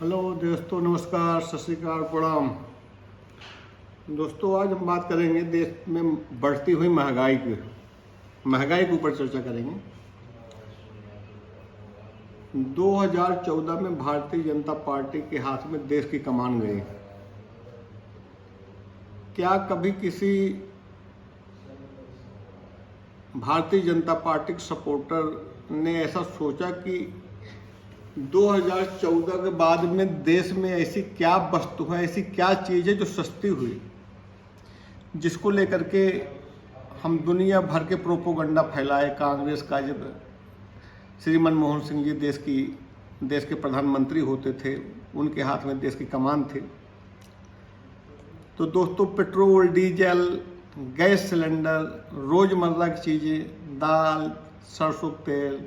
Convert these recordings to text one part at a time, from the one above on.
Hello दोस्तों, नमस्कार, सत श्री अकाल, प्रणाम। दोस्तों, आज हम बात करेंगे देश में बढ़ती हुई महंगाई के ऊपर चर्चा करेंगे। 2014 में भारतीय जनता पार्टी के हाथ में देश की कमान गई। क्या कभी किसी भारतीय जनता पार्टी के सपोर्टर ने ऐसा सोचा कि 2014 के बाद में देश में ऐसी क्या वस्तु है, ऐसी क्या चीज़ है जो सस्ती हुई, जिसको लेकर के हम दुनिया भर के प्रोपोगंडा फैलाए। कांग्रेस का जब श्री मनमोहन सिंह जी देश के प्रधानमंत्री होते थे, उनके हाथ में देश की कमान थी। तो दोस्तों, पेट्रोल, डीजल, गैस सिलेंडर, रोज़मर्रा की चीज़ें, दाल, सरसों तेल,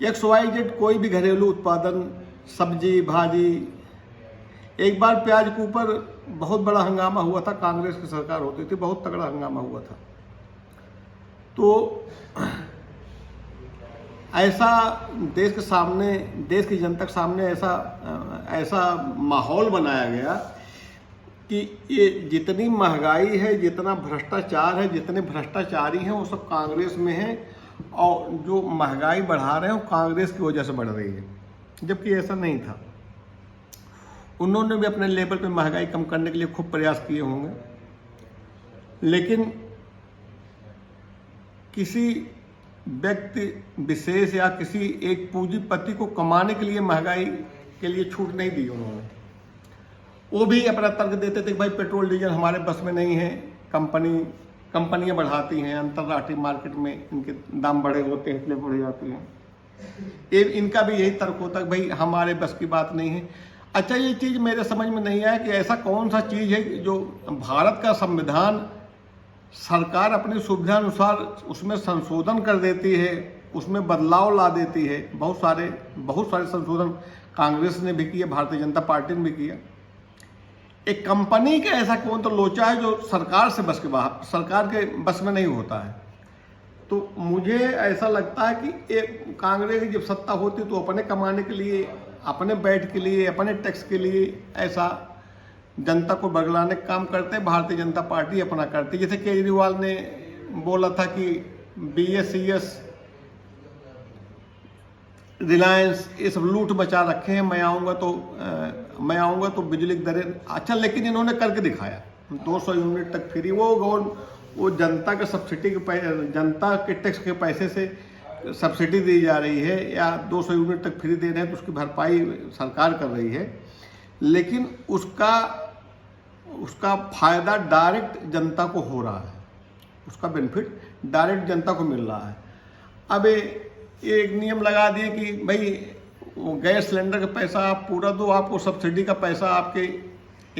XYZ कोई भी घरेलू उत्पादन, सब्जी भाजी। एक बार प्याज के ऊपर बहुत बड़ा हंगामा हुआ था, कांग्रेस की सरकार होती थी, बहुत तगड़ा हंगामा हुआ था। तो ऐसा देश के सामने, देश की जनता के सामने ऐसा माहौल बनाया गया कि ये जितनी महंगाई है, जितना भ्रष्टाचार है, जितने भ्रष्टाचारी हैं वो सब कांग्रेस में हैं, और जो महंगाई बढ़ा रहे हैं वो कांग्रेस की वजह से बढ़ रही है, जबकि ऐसा नहीं था। उन्होंने भी अपने लेवल पे महंगाई कम करने के लिए खूब प्रयास किए होंगे, लेकिन किसी व्यक्ति विशेष या किसी एक पूंजीपति को कमाने के लिए महंगाई के लिए छूट नहीं दी उन्होंने। वो भी अपना तर्क देते थे कि भाई पेट्रोल डीजल हमारे बस में नहीं है, कंपनियां बढ़ाती हैं, अंतर्राष्ट्रीय मार्केट में इनके दाम बढ़े होते हैं, इसलिए बढ़ जाती हैं। इनका भी यही तर्क होता है कि भाई हमारे बस की बात नहीं है। अच्छा, ये चीज़ मेरे समझ में नहीं आया कि ऐसा कौन सा चीज़ है जो भारत का संविधान सरकार अपनी सुविधानुसार उसमें संशोधन कर देती है, उसमें बदलाव ला देती है। बहुत सारे संशोधन कांग्रेस ने भी किया, भारतीय जनता पार्टी ने भी किया। एक कंपनी का ऐसा कौन तो लोचा है जो सरकार के बस में नहीं होता है। तो मुझे ऐसा लगता है कि एक कांग्रेस की जब सत्ता होती तो अपने कमाने के लिए, अपने बैठ के लिए, अपने टैक्स के लिए ऐसा जनता को बरगलाने का काम करते। भारतीय जनता पार्टी अपना करती। जैसे केजरीवाल ने बोला था कि BSES, रिलायंस, ये सब लूट मचा रखे हैं, मैं आऊँगा तो बिजली की दरें। अच्छा, लेकिन इन्होंने करके दिखाया। 200 यूनिट तक फ्री, वो जनता के सब्सिडी के जनता के टैक्स के पैसे से सब्सिडी दी जा रही है, या 200 यूनिट तक फ्री दे रहे हैं, तो उसकी भरपाई सरकार कर रही है। लेकिन उसका फायदा डायरेक्ट जनता को हो रहा है, उसका बेनिफिट डायरेक्ट जनता को मिल रहा है। अब एक नियम लगा दिए कि भाई वो गैस सिलेंडर का पैसा आप पूरा दो, आपको सब्सिडी का पैसा आपके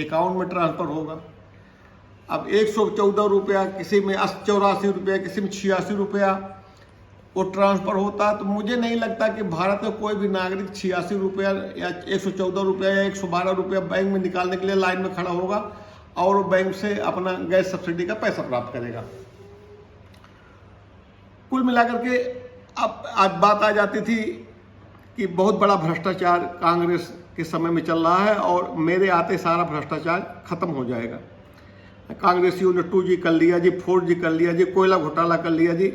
अकाउंट में ट्रांसफ़र होगा। अब 114 रुपया, किसी में 84 रुपया, किसी में 86 रुपया वो ट्रांसफ़र होता है। तो मुझे नहीं लगता कि भारत में कोई भी नागरिक 86 रुपया या 114 रुपया या 112 रुपया बैंक में निकालने के लिए लाइन में खड़ा होगा और वो बैंक से अपना गैस सब्सिडी का पैसा प्राप्त करेगा। कुल मिलाकर के अब आज बात आ जाती थी कि बहुत बड़ा भ्रष्टाचार कांग्रेस के समय में चल रहा है और मेरे आते सारा भ्रष्टाचार खत्म हो जाएगा। कांग्रेसियों ने 2G कर लिया जी, 4G कर लिया जी, कोयला घोटाला कर लिया जी।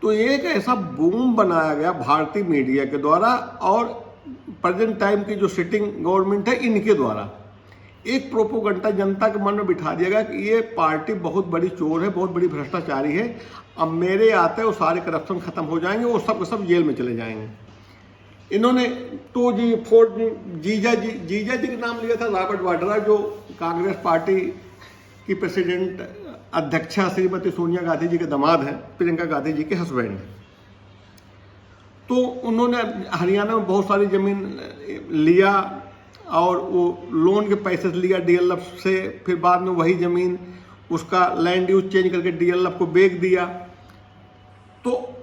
तो एक ऐसा बूम बनाया गया भारतीय मीडिया के द्वारा और प्रेजेंट टाइम की जो सिटिंग गवर्नमेंट है इनके द्वारा, एक प्रोपोगंडा जनता के मन में बिठा दिया गया कि ये पार्टी बहुत बड़ी चोर है, बहुत बड़ी भ्रष्टाचारी है। अब मेरे आते वो सारे करप्शन खत्म हो जाएंगे, वो सब जेल में चले जाएंगे। इन्होंने 2G, 4G, जीजा जी का नाम लिया था रॉबर्ट वाड्रा, जो कांग्रेस पार्टी की प्रेसिडेंट अध्यक्षा श्रीमती सोनिया गांधी जी के दामाद हैं, प्रियंका गांधी जी के हस्बैंड हैं। तो उन्होंने हरियाणा में बहुत सारी ज़मीन लिया और वो लोन के पैसे से लिया DLF से, फिर बाद में वही ज़मीन उसका लैंड यूज चेंज करके DLF को बेच दिया। तो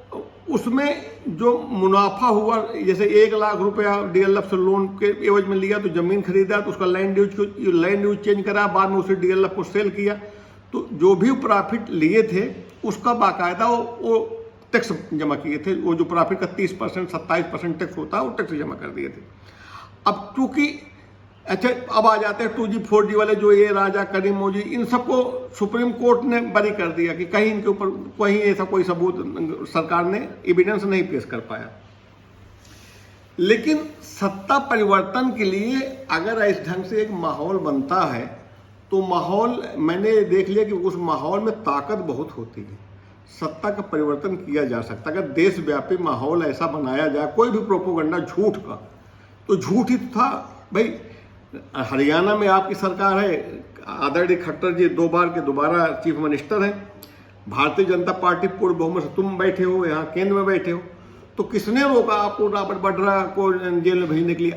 उसमें जो मुनाफा हुआ, जैसे 1 लाख रुपया DLF से लोन के एवज में लिया, तो ज़मीन खरीदा, तो उसका लैंड यूज चेंज करा, बाद में उसे DLF को सेल किया। तो जो भी प्रॉफिट लिए थे उसका बाकायदा वो टैक्स जमा किए थे। वो जो प्रॉफिट का 30% 27% टैक्स होता है वो टैक्स जमा कर दिए थे। अब चूंकि अच्छा अब आ जाते हैं 2G 4G वाले जो ये राजा करीम मोजी, इन सबको सुप्रीम कोर्ट ने बरी कर दिया कि कहीं इनके ऊपर कहीं ऐसा कोई सबूत सरकार ने एविडेंस नहीं पेश कर पाया। लेकिन सत्ता परिवर्तन के लिए अगर इस ढंग से एक माहौल बनता है तो माहौल मैंने देख लिया कि उस माहौल में ताकत बहुत होती है, सत्ता का परिवर्तन किया जा सकता है। अगर देशव्यापी माहौल ऐसा बनाया जाए, कोई भी प्रोपोगंडा झूठ का, तो झूठ ही तो था भाई। हरियाणा में आपकी सरकार है, आदरणीय खट्टर जी 2 बार के दोबारा चीफ मिनिस्टर हैं, भारतीय जनता पार्टी पूर्ण बहुमत से तुम बैठे हो, यहाँ केंद्र में बैठे हो, तो किसने रोका आपको रॉबर्ट वाड्रा को जेल में भेजने के लिए?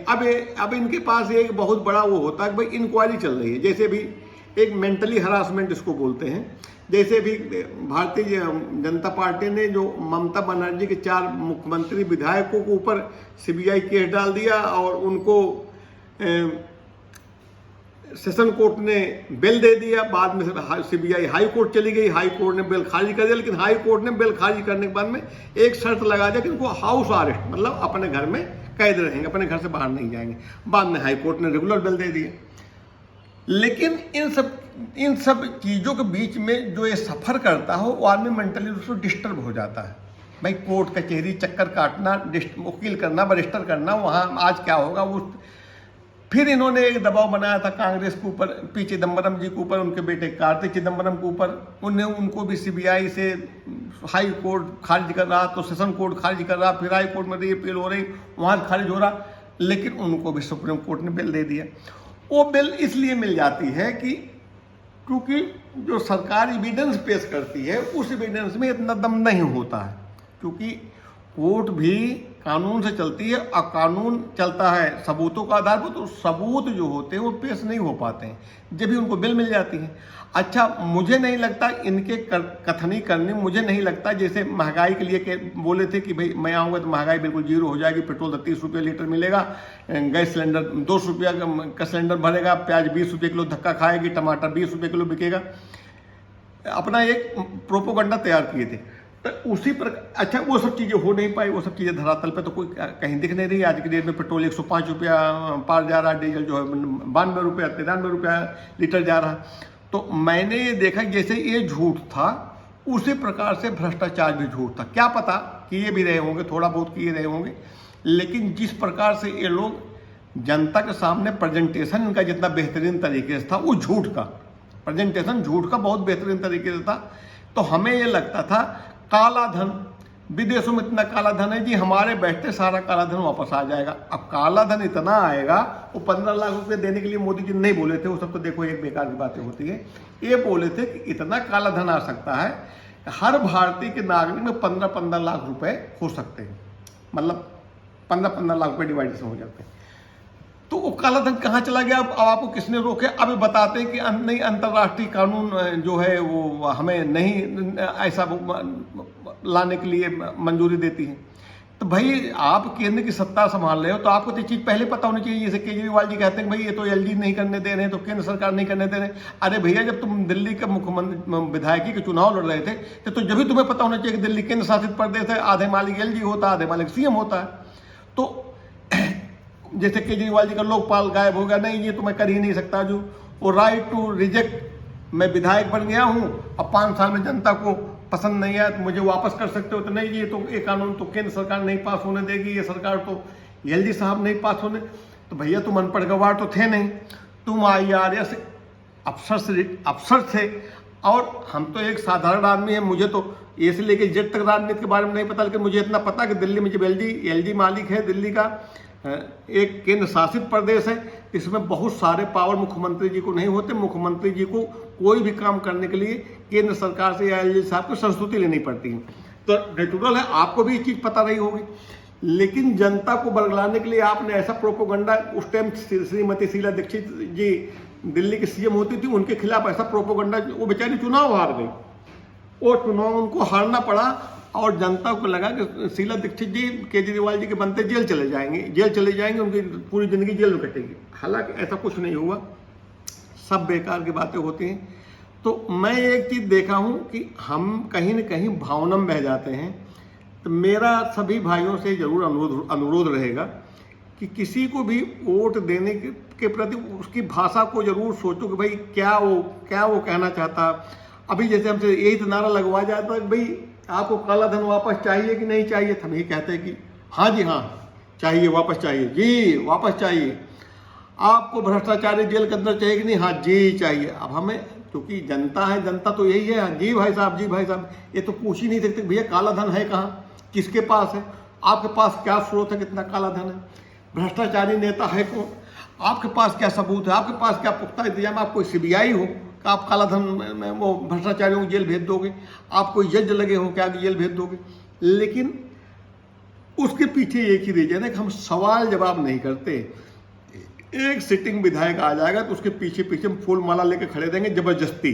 अब इनके पास एक बहुत बड़ा वो होता है कि भाई इंक्वायरी चल रही है, जैसे भी एक मेंटली हरासमेंट इसको बोलते हैं। जैसे भी भारतीय जनता पार्टी ने जो ममता बनर्जी के 4 मुख्यमंत्री विधायकों के ऊपर CBI केस डाल दिया और उनको सेशन कोर्ट ने बेल दे दिया, बाद में CBI हाई कोर्ट चली गई, हाई कोर्ट ने बेल खारिज कर दिया। लेकिन हाई कोर्ट ने बेल खारिज करने के बाद में एक शर्त लगा दिया कि इनको हाउस अरेस्ट, मतलब अपने घर में कैद रहेंगे, अपने घर से बाहर नहीं जाएंगे। बाद में हाई कोर्ट ने रेगुलर बेल दे दिए। लेकिन इन सब चीज़ों के बीच में जो ये सफ़र करता हो वो आदमी मेंटली रूप से डिस्टर्ब हो जाता है। भाई कोर्ट कचहरी चक्कर काटना, वकील करना, बरिस्टर करना, वहाँ आज क्या होगा वो। फिर इन्होंने एक दबाव बनाया था कांग्रेस के ऊपर, पी चिदम्बरम जी के ऊपर, उनके बेटे कार्तिक चिदम्बरम के ऊपर। उनको भी CBI से हाई कोर्ट खारिज कर रहा, तो सेशन कोर्ट खारिज कर रहा, फिर हाई कोर्ट में अपील हो रही, वहाँ खारिज हो रहा। लेकिन उनको भी सुप्रीम कोर्ट ने बेल दे दिया। वो बेल इसलिए मिल जाती है कि क्योंकि जो सरकार एविडेंस पेश करती है उस एविडेंस में इतना दम नहीं होता है, क्योंकि कोर्ट भी कानून से चलती है और कानून चलता है सबूतों का आधार पर। तो सबूत जो होते हैं वो पेश नहीं हो पाते हैं, जब भी उनको बिल मिल जाती है। अच्छा, मुझे नहीं लगता इनके कथनी करने, मुझे नहीं लगता जैसे महंगाई के लिए बोले थे कि भाई मैं आऊँगा तो महंगाई बिल्कुल 0 हो जाएगी, पेट्रोल 30 रुपये लीटर मिलेगा, गैस सिलेंडर 200 रुपया का सिलेंडर भरेगा, प्याज 20 रुपये किलो धक्का खाएगी, टमाटर 20 रुपये किलो बिकेगा। अपना एक प्रोपोगंडा तैयार किए थे। तो उसी पर अच्छा वो सब चीज़ें हो नहीं पाई, वो सब चीज़ें धरातल पे तो कोई कहीं दिख नहीं रही। आज की डेट में पेट्रोल 105 रुपया पार जा रहा, डीजल जो है 92 रुपया 93 रुपया लीटर जा रहा। तो मैंने ये देखा जैसे ये झूठ था उसी प्रकार से भ्रष्टाचार भी झूठ था। क्या पता किए भी रहे होंगे, थोड़ा बहुत किए रहे होंगे, लेकिन जिस प्रकार से ये लोग जनता के सामने प्रेजेंटेशन इनका जितना बेहतरीन तरीके से था, वो झूठ का प्रेजेंटेशन, झूठ का बहुत बेहतरीन तरीके से था। तो हमें ये लगता था काला धन, विदेशों में इतना काला धन है जी, हमारे बैठते सारा काला धन वापस आ जाएगा। अब काला धन इतना आएगा, वो 15 लाख रुपए देने के लिए मोदी जी नहीं बोले थे, वो सब तो देखो एक बेकार की बातें होती है। ये बोले थे कि इतना काला धन आ सकता है, हर भारतीय के नागरिक में 15-15 लाख रुपए हो सकते हैं, मतलब 15-15 लाख रुपए डिवाइडेशन हो जाते हैं। तो वो काला धन कहाँ चला गया? अब आपको किसने रोके? अब बताते हैं कि नहीं, अंतर्राष्ट्रीय कानून जो है वो हमें नहीं ऐसा लाने के लिए मंजूरी देती है। तो भाई आप केंद्र की सत्ता संभाल रहे हो तो आपको तो चीज़ पहले पता होनी चाहिए। जैसे केजरीवाल जी कहते हैं भाई ये तो LG नहीं करने दे रहे हैं, तो केंद्र सरकार नहीं करने दे रहे। अरे भैया, जब तुम दिल्ली के मुख्यमंत्री विधायकी के चुनाव लड़ रहे थे तो जब भी तुम्हें पता होना चाहिए कि दिल्ली केंद्र शासित प्रदेश है, आधे मालिक LG होता है, आधे मालिक CM होता है। तो जैसे केजरीवाल जी का लोकपाल गायब हो गया, नहीं ये तो मैं कर ही नहीं सकता, जो वो राइट टू रिजेक्ट, मैं विधायक बन गया हूँ, अब 5 साल में जनता को पसंद नहीं आया तो मुझे वापस कर सकते हो। तो नहीं, ये तो ये कानून तो केंद्र सरकार नहीं पास होने देगी, ये सरकार तो LG साहब नहीं पास होने। तो भैया तुम अनपढ़ गवार तो थे नहीं, तुम IRS अफसर थे, और हम तो एक साधारण आदमी है। मुझे तो ए से लेकर जेड तक राजनीति के बारे में नहीं पता, लेकिन मुझे इतना पता कि दिल्ली में जब LG मालिक है, दिल्ली का एक केंद्र शासित प्रदेश है, इसमें बहुत सारे पावर मुख्यमंत्री जी को नहीं होते। मुख्यमंत्री जी को कोई भी काम करने के लिए केंद्र सरकार से या LG साहब को संस्तुति लेनी पड़ती है। तो नेचुरल है आपको भी ये चीज़ पता रही होगी। लेकिन जनता को बरगलाने के लिए आपने ऐसा प्रोपोगंडा, उस टाइम श्रीमती शीला दीक्षित जी दिल्ली की CM होती थी, उनके खिलाफ ऐसा प्रोपोगंडा, वो बेचारी चुनाव हार गई, वो चुनाव उनको हारना पड़ा, और जनता को लगा कि शीला दीक्षित जी केजरीवाल जी के बनते जेल चले जाएंगे, उनकी पूरी जिंदगी जेल में कटेगी। हालांकि ऐसा कुछ नहीं हुआ, सब बेकार की बातें होती हैं। तो मैं एक चीज़ देखा हूँ कि हम कहीं न कहीं भावना में बह जाते हैं तो मेरा सभी भाइयों से जरूर अनुरोध रहेगा कि किसी को भी वोट देने के प्रति उसकी भाषा को जरूर सोचो कि भाई क्या वो कहना चाहता। अभी जैसे हमसे यही तो नारा लगवा जाता है कि भाई आपको काला धन वापस चाहिए कि नहीं चाहिए, हम यही कहते हैं कि हाँ जी हाँ चाहिए, वापस चाहिए जी, वापस चाहिए। आपको भ्रष्टाचारी जेल के अंदर चाहिए कि नहीं, हाँ जी चाहिए। अब हमें क्योंकि जनता है, जनता तो यही है, हाँ जी भाई साहब, जी भाई साहब। ये तो पूछ ही नहीं सकते भैया काला धन है कहाँ, किसके पास है, आपके पास क्या स्रोत है, कितना काला धन है, भ्रष्टाचारी नेता है कौन, आपके पास क्या सबूत है, आपके पास क्या पुख्ता इंतजाम, आप कोई सीबीआई हो कि आप काला धन में वो भ्रष्टाचारियों को जेल भेज दोगे, आप कोई जज लगे हो क्या जेल भेज दोगे। लेकिन उसके पीछे एक ही रीजन है कि हम सवाल जवाब नहीं करते। एक सिटिंग विधायक आ जाएगा तो उसके पीछे पीछे हम फूल माला लेके खड़े रहेंगे जबरदस्ती।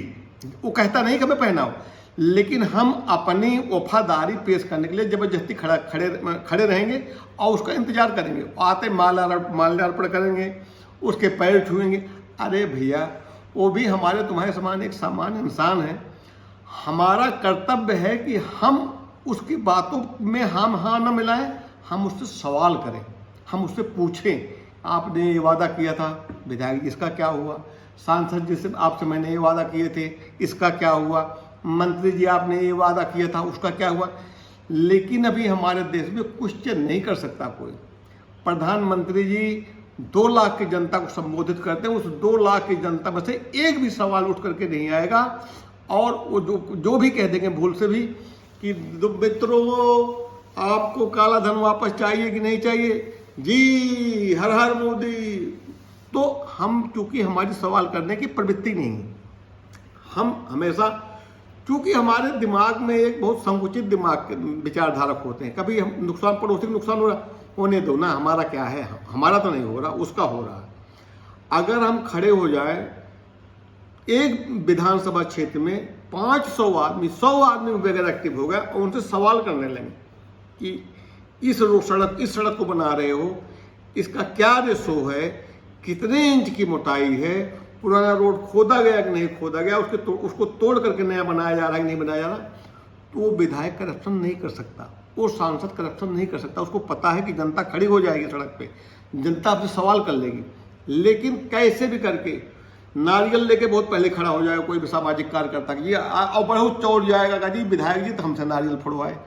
वो कहता नहीं कि हमें पहनाओ, लेकिन हम अपनी वफादारी पेश करने के लिए जबरदस्ती खड़े रहेंगे और उसका इंतजार करेंगे। आते माल्यार्पण करेंगे, उसके पैर छुएंगे। अरे भैया वो भी हमारे तुम्हारे समान एक सामान्य इंसान है। हमारा कर्तव्य है कि हम उसकी बातों में हम हाँ न मिलाएं, हम उससे सवाल करें, हम उससे पूछें आपने ये वादा किया था विधायक जी, इसका क्या हुआ, सांसद जी से आपसे मैंने ये वादा किए थे, इसका क्या हुआ, मंत्री जी आपने ये वादा किया था, उसका क्या हुआ। लेकिन अभी हमारे देश में क्वेश्चन नहीं कर सकता कोई। प्रधानमंत्री जी 2 लाख की जनता को संबोधित करते हैं, उस 2 लाख की जनता में से एक भी सवाल उठ करके नहीं आएगा और वो जो भी कह देंगे भूल से भी कि मित्रों आपको काला धन वापस चाहिए कि नहीं चाहिए, जी हर हर मोदी। तो हम चूंकि हमारी सवाल करने की प्रवृत्ति नहीं है, हम हमेशा क्योंकि हमारे दिमाग में एक बहुत संकुचित दिमाग के विचारधारक होते हैं। कभी हम नुकसान, पड़ोसी को नुकसान हो रहा होने दो ना, हमारा क्या है, हमारा तो नहीं हो रहा, उसका हो रहा है। अगर हम खड़े हो जाए एक विधानसभा क्षेत्र में 500 आदमी 100 आदमी वगैरह एक्टिव हो गए और उनसे सवाल करने लगे कि इस सड़क को बना रहे हो, इसका क्या रेशो है, कितने इंच की मोटाई है, पुराना रोड खोदा गया कि नहीं खोदा गया, उसको तोड़ करके नया बनाया जा रहा है कि नहीं बनाया जा रहा, तो वो विधायक करप्शन नहीं कर सकता, वो सांसद करप्शन नहीं कर सकता। उसको पता है कि जनता खड़ी हो जाएगी सड़क पे, जनता आपसे सवाल कर लेगी। लेकिन कैसे भी करके नारियल लेके बहुत पहले खड़ा हो जाएगा कोई भी सामाजिक कार्यकर्ता जी और बहुत चौड़ जाएगा जी विधायक जी तो हमसे नारियल फोड़वाए।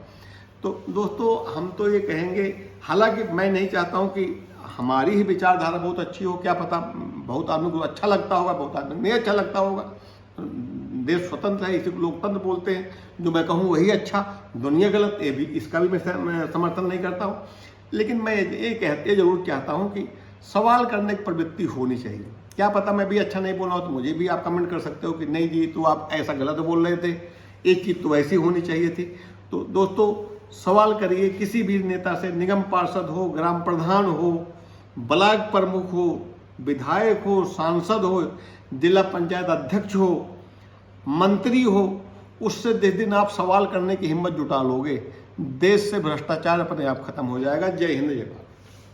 तो दोस्तों हम तो ये कहेंगे, हालांकि मैं नहीं चाहता हूँ कि हमारी ही विचारधारा बहुत अच्छी हो, क्या पता बहुत आदमी को अच्छा लगता होगा, बहुत आदमी नहीं अच्छा लगता होगा। देश स्वतंत्र है, इसी को लोकतंत्र बोलते हैं, जो मैं कहूँ वही अच्छा, दुनिया गलत, ये भी इसका भी मैं समर्थन नहीं करता हूँ। लेकिन मैं ये जरूर चाहता हूँ कि सवाल करने की प्रवृत्ति होनी चाहिए। क्या पता मैं भी अच्छा नहीं बोल रहा हूँ तो मुझे भी आप कमेंट कर सकते हो कि नहीं जी तो आप ऐसा गलत बोल रहे थे, एक चीज़ तो ऐसी होनी चाहिए थी। तो दोस्तों सवाल करिए किसी भी नेता से, निगम पार्षद हो, ग्राम प्रधान हो, ब्लॉक प्रमुख हो, विधायक हो, सांसद हो, जिला पंचायत अध्यक्ष हो, मंत्री हो, उससे जिस दिन आप सवाल करने की हिम्मत जुटा लोगे, देश से भ्रष्टाचार अपने आप खत्म हो जाएगा। जय हिंद, जय भारत।